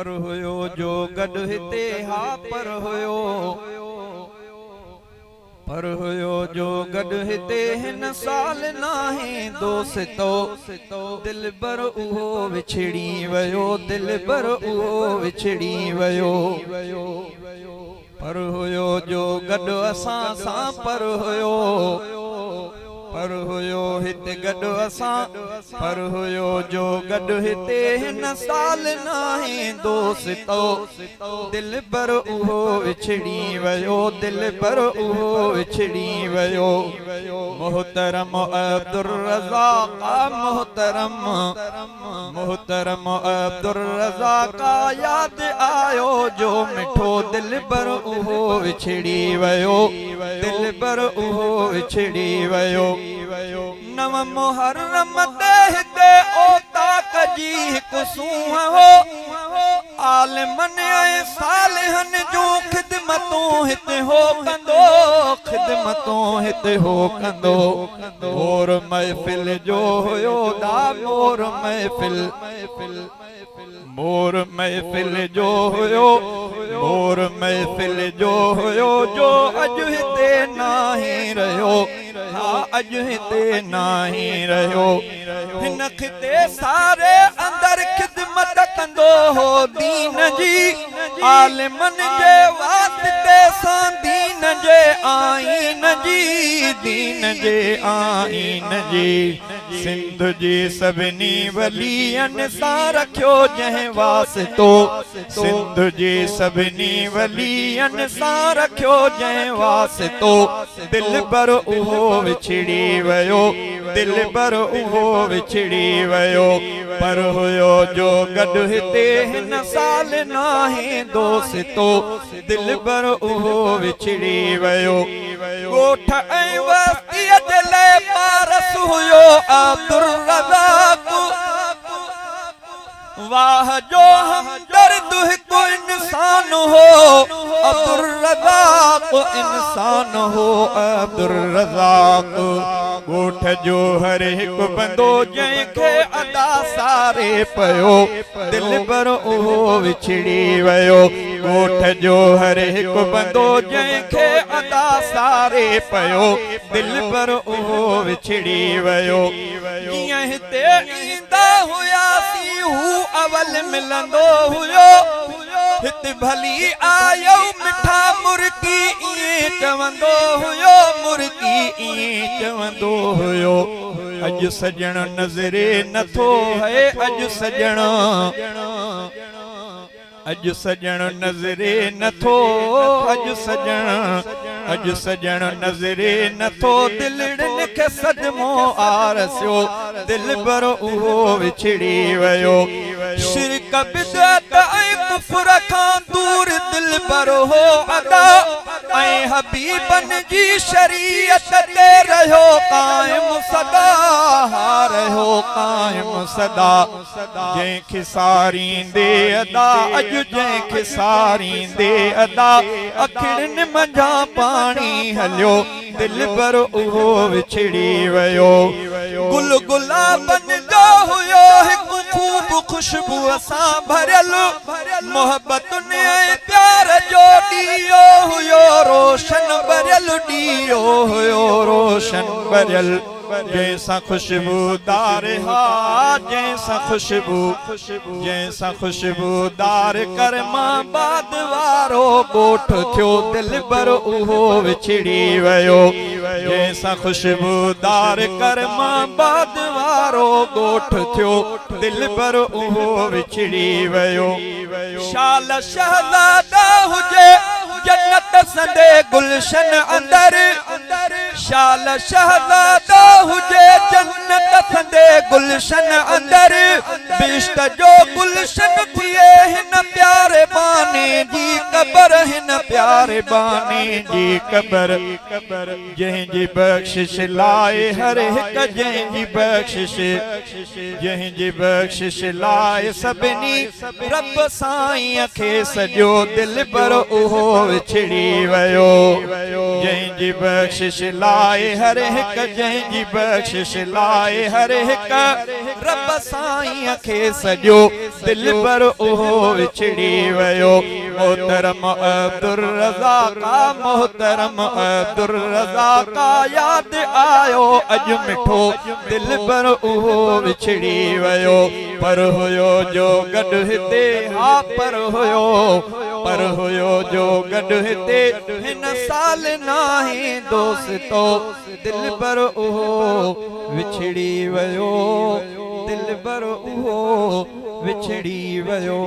पर हुयो जो गॾु हिते हा पर हुयो जो गॾु हिते हिन साल नाहे दोस्तो दिलबर उहो विछड़ी वयो दिलबर उहो विछड़ी वयो पर हुयो जो गॾु असां सां पर हुयो हिते गॾु असां पर हुयो जो गॾु हिते हिन साल नाहे दोस्तो दिलबर उहो विछड़ी वयो दिलबर उहो विछड़ी वयो मोहतरम अब्दुल रज़ाक मोहतरम अब्दुल रज़ाक याद आयो जो मिठो दिलबर उहो विछड़ी वयो दिलबर उहो विछड़ी वयो नव मुहर्रम ते हिते ओताक जी हिकु सूह हो आलिमन ऐं सालिहन जूं ख़िदमतूं हिते हो कंदो मोर महफ़िल जो हुयो दा मोर महफ़िल जो हुयो जो अॼु हिते नाहे रहियो अॼु हिते नाहे रहियो हिन खिते सारे अंदर ख़िदमत कंदो हो दीन जी आलिमन जे वास्ते सां दीन जे आईन जी सिंध जी सभिनी वलियन सां रखियो जंहिं वास्तो सिंध जी सभिनी वलियन सां रखियो जंहिं वास्तो दिलबर उहो विछड़ी वयो दिलबर उहो विछड़ी वयो पर हुयो जो गॾु हिते हिन साल नाहे दोस्तो दिलबर उहो विछड़ी वयो ॻोठ ऐं वस्तीअ जे लाइ पारस हुयो अब्दुल रज़ाक वाह जो हमदर्द हिकु इंसान हो अब्दुल रज़ाक इंसान हो अब्दुल रज़ाक ॻोठ जो हर हिकु बंदो जंहिंखे अदा सारे पयो दिलबर उहो विछड़ी वयो ॻोठ जो हर हिकु बंदो जंहिंखे अदा सारे पयो दिलबर उहो विछड़ी वयो कीअं हिते ईंदा हुयासीं हू अवल मिलंदो हुयो हिते भली आयो मिठा मुर्की ईअं चवंदो हुयो मुर्की ईअं चवंदो हुयो अॼु सजण नज़रे नथो है अॼु सजण नज़रे नथो अॼु सजण नज़रे नथो दिलड़न खे सदमो आरसियो दिलबर उहो विछड़ी वयो शिरक बिदअत ऐं कुफ्र खां दूर दिलबर हो अदा ऐं हबीबन जी शरीयत ते रहियो कायम सदा जंहिंखे सारींदे अदा अॼु जंहिंखे सारींदे अदा अखिड़िन मंझां पाणी हलियो दिलबर उहो विछड़ी वयो गुल गुलाबन जो हुयो हिकु खूब खुशबू सां भरियल मोहब्बतुनि ऐं प्यार जो ॾीओ हुयो रोशन भरियल ॾीओ हुयो रोशन भरियल जैसा खुशबूदार हा जैसा खुशबूदार करमाबाद वारो ॻोठ थियो दिलबर उहो विछड़ी वयो जैसा खुशबूदार करमाबाद वारो ॻोठ थियो दिलबर उहो विछड़ी वयो शाल शहज़ादा हुजे जन्नत संदे गुलशन अंदर शाल शहज़ादा हुजे जन्नत संदे गुलशन अंदर बिश्त जो गुलशन थिए हिन प्यारे बाने जी कबर हिन प्यारे बानी जी कबर जंहिंजी बख्शिश लाए हर हिक जंहिंजी बख्शिश जंहिंजी बख्शिश लाए सभिनी रब साईं खे सॼो दिल पर उहो विछड़ी वयो जंहिंजी बख्शिश लाए हर हिक जंहिंजी बख्शिश लाए हर हिक रब साईं खे सॼो दिल पर उहो विछड़ी वयो मोहतरम अब्दुल रज़ाक मोहतरम अब्दुल रज़ाक याद आयो अॼु मिठो दिल पर उहो विछड़ी वयो पर हुयो जो गॾु हिते हा पर हुयो जो गॾु हिते हिन साल नाहे दोस्तो दिल पर उहो विछड़ी वयो दिल पर उहो विछड़ी वयो।